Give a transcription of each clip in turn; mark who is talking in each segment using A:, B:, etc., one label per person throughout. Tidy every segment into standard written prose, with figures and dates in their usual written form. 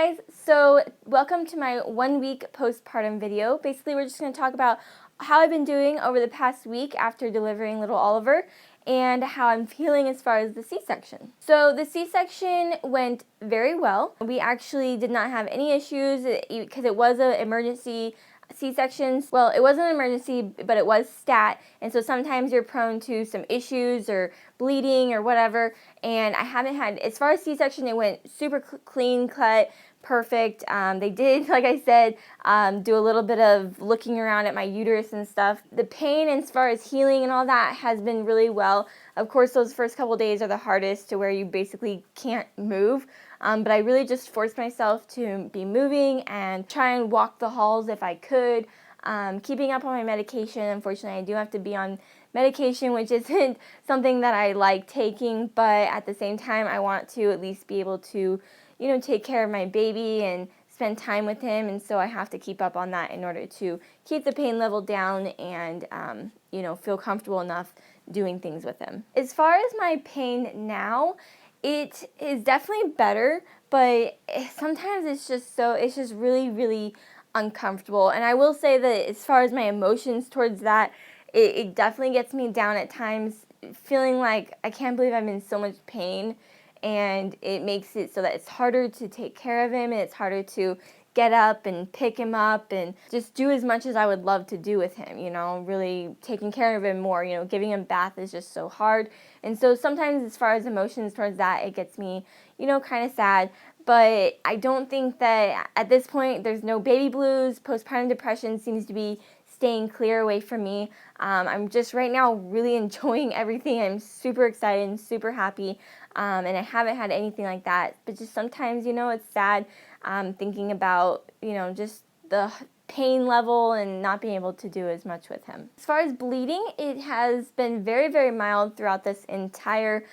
A: guys, so welcome to my 1 week postpartum video. Basically, we're just going to talk about how I've been doing over the past week after delivering little Oliver and how I'm feeling as far as the C-section. So the C-section went very well. We actually did not have any issues because it was an emergency C-sections. Well, it wasn't an emergency, but it was stat, and so sometimes you're prone to some issues or bleeding or whatever, and I haven't had, as far as C-section, it went super clean cut, perfect. They did, like I said, do a little bit of looking around at my uterus and stuff. The pain as far as healing and all that has been really well. Of course, those first couple days are the hardest, to where you basically can't move. But I really just forced myself to be moving and try and walk the halls if I could. Keeping up on my medication. Unfortunately, I do have to be on medication, which isn't something that I like taking, but at the same time, I want to at least be able to, take care of my baby and spend time with him, and so I have to keep up on that in order to keep the pain level down and, feel comfortable enough doing things with him. As far as my pain now, it is definitely better, but sometimes it's just really, really uncomfortable. And I will say that as far as my emotions towards that, it definitely gets me down at times, feeling like I can't believe I'm in so much pain, and it makes it so that it's harder to take care of him, and it's harder to get up and pick him up and just do as much as I would love to do with him, really taking care of him more, giving him a bath is just so hard. And so sometimes as far as emotions towards that, it gets me, kind of sad. But I don't think that at this point there's no baby blues. Postpartum depression seems to be staying clear away from me. I'm just right now really enjoying everything. I'm super excited and super happy, and I haven't had anything like that. But just sometimes, it's sad thinking about, just the pain level and not being able to do as much with him. As far as bleeding, it has been very, very mild throughout this entire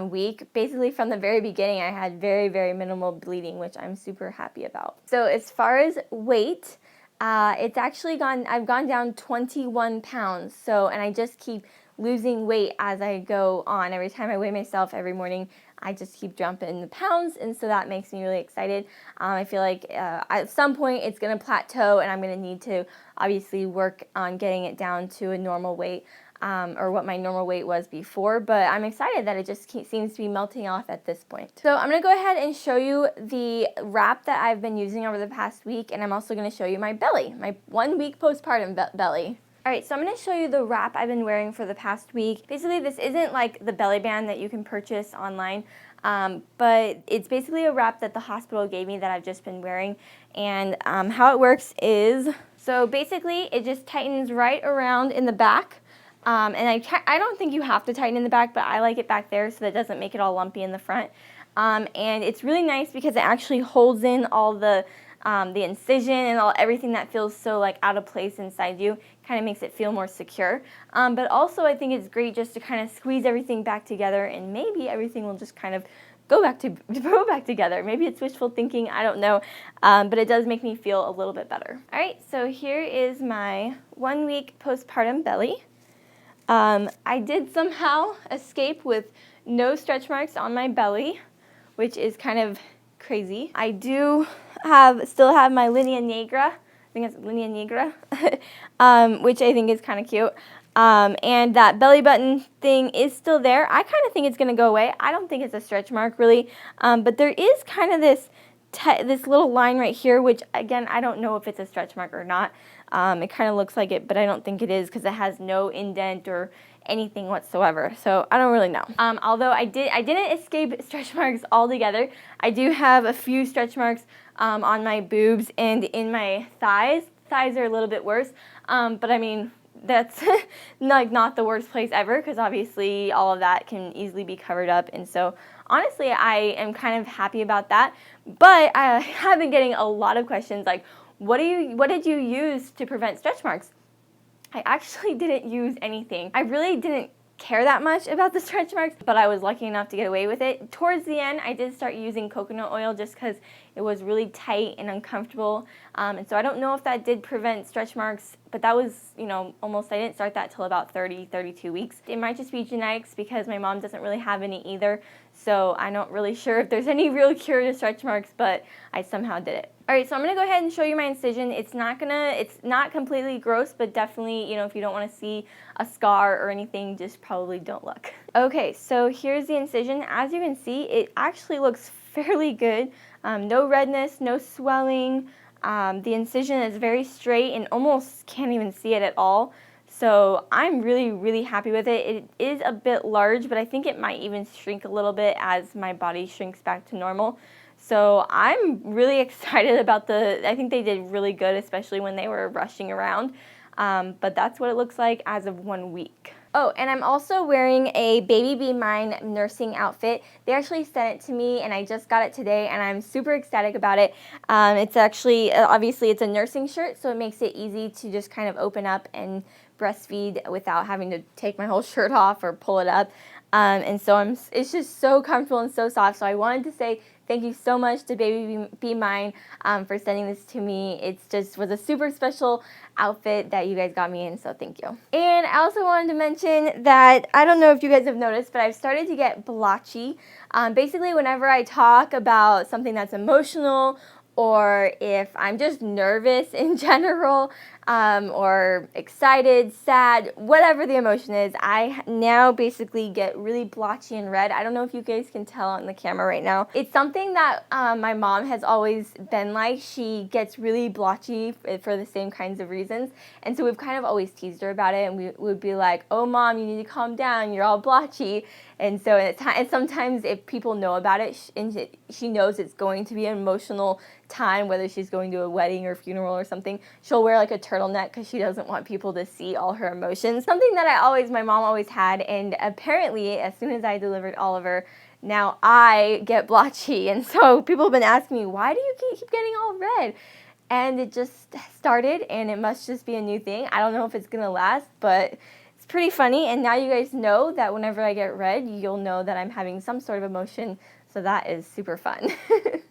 A: week. Basically from the very beginning, I had very, very minimal bleeding, which I'm super happy about. So as far as weight, it's actually I've gone down 21 pounds. And I just keep losing weight as I go on. Every time I weigh myself every morning, I just keep jumping the pounds, and so that makes me really excited. I feel like at some point it's going to plateau, and I'm going to need to obviously work on getting it down to a normal weight, or what my normal weight was before, but I'm excited that it just seems to be melting off at this point. So I'm going to go ahead and show you the wrap that I've been using over the past week, and I'm also going to show you my belly, my 1 week postpartum belly. Alright, so I'm going to show you the wrap I've been wearing for the past week. Basically, this isn't like the belly band that you can purchase online, but it's basically a wrap that the hospital gave me that I've just been wearing. And how it works is, so basically it just tightens right around in the back. And I don't think you have to tighten in the back, but I like it back there so that it doesn't make it all lumpy in the front. And it's really nice because it actually holds in all the incision and everything that feels so like out of place inside you. Kind of makes it feel more secure. But also I think it's great just to kind of squeeze everything back together, and maybe everything will just kind of go back together. Maybe it's wishful thinking, I don't know, but it does make me feel a little bit better. Alright, so here is my 1 week postpartum belly. I did somehow escape with no stretch marks on my belly, which is kind of crazy. I do still have my linea nigra, I think it's linea nigra, which I think is kind of cute. And that belly button thing is still there. I kind of think it's going to go away. I don't think it's a stretch mark really, but there is kind of this little line right here, which again, I don't know if it's a stretch mark or not. It kind of looks like it, but I don't think it is because it has no indent or anything whatsoever. So I don't really know. Although I didn't escape stretch marks altogether. I do have a few stretch marks on my boobs and in my thighs. Thighs are a little bit worse, but I mean, that's not the worst place ever, because obviously all of that can easily be covered up, and so honestly I am kind of happy about that. But I have been getting a lot of questions like, what did you use to prevent stretch marks? I actually didn't use anything. I really didn't care that much about the stretch marks, but I was lucky enough to get away with it. Towards the end, I did start using coconut oil just because It was really tight and uncomfortable, and so I don't know if that did prevent stretch marks, but that was, almost, I didn't start that till about 32 weeks. It might just be genetics because my mom doesn't really have any either, so I'm not really sure if there's any real cure to stretch marks, but I somehow did it. Alright, so I'm going to go ahead and show you my incision. It's not completely gross, but definitely, if you don't want to see a scar or anything, just probably don't look. Okay, so here's the incision. As you can see, it actually looks fairly good. No redness, no swelling. The incision is very straight and almost can't even see it at all. So I'm really, really happy with it. It is a bit large, but I think it might even shrink a little bit as my body shrinks back to normal. So I'm really excited about I think they did really good, especially when they were rushing around. But that's what it looks like as of 1 week. Oh, and I'm also wearing a Baby Be Mine nursing outfit. They actually sent it to me, and I just got it today, and I'm super ecstatic about it. It's actually, obviously, it's a nursing shirt, so it makes it easy to just kind of open up and breastfeed without having to take my whole shirt off or pull it up. And so it's just so comfortable and so soft. So I wanted to say thank you so much to Baby Be Mine for sending this to me. It just was a super special outfit that you guys got me in, so thank you. And I also wanted to mention that, I don't know if you guys have noticed, but I've started to get blotchy. Basically, whenever I talk about something that's emotional, or if I'm just nervous in general, or excited, sad, whatever the emotion is, I now basically get really blotchy and red. I don't know if you guys can tell on the camera right now. It's something that my mom has always been like. She gets really blotchy for the same kinds of reasons, and so we've kind of always teased her about it, and we would be like, oh mom, you need to calm down, you're all blotchy. And so and sometimes if people know about it, and she knows it's going to be an emotional time, whether she's going to a wedding or funeral or something, she'll wear like a turtleneck because she doesn't want people to see all her emotions. Something that my mom always had, and apparently as soon as I delivered Oliver, now I get blotchy. And so people have been asking me, why do you keep getting all red? And it just started, and it must just be a new thing. I don't know if it's gonna last, but it's pretty funny. And now you guys know that whenever I get red, you'll know that I'm having some sort of emotion. So that is super fun.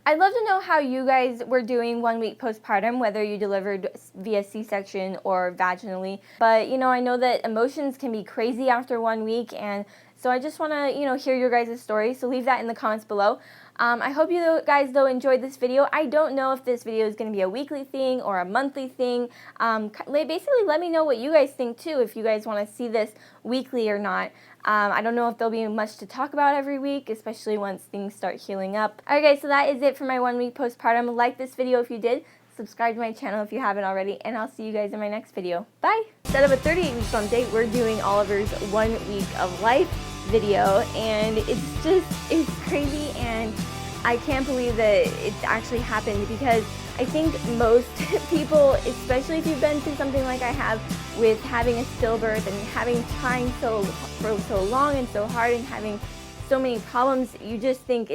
A: I'd love to know how you guys were doing 1 week postpartum, whether you delivered via C-section or vaginally. But, I know that emotions can be crazy after 1 week, and so I just want to, hear your guys' story. So leave that in the comments below. I hope you guys, though, enjoyed this video. I don't know if this video is going to be a weekly thing or a monthly thing. Basically, let me know what you guys think, too, if you guys want to see this weekly or not. I don't know if there'll be much to talk about every week, especially once things start healing up. Alright guys, so that is it for my 1 week postpartum. Like this video if you did. Subscribe to my channel if you haven't already, and I'll see you guys in my next video. Bye! Instead of a 38 weeks on date, we're doing Oliver's 1 week of life video, and it's crazy, and I can't believe that it actually happened, because I think most people, especially if you've been through something like I have with having a stillbirth and trying for so long and so hard and having so many problems, you just think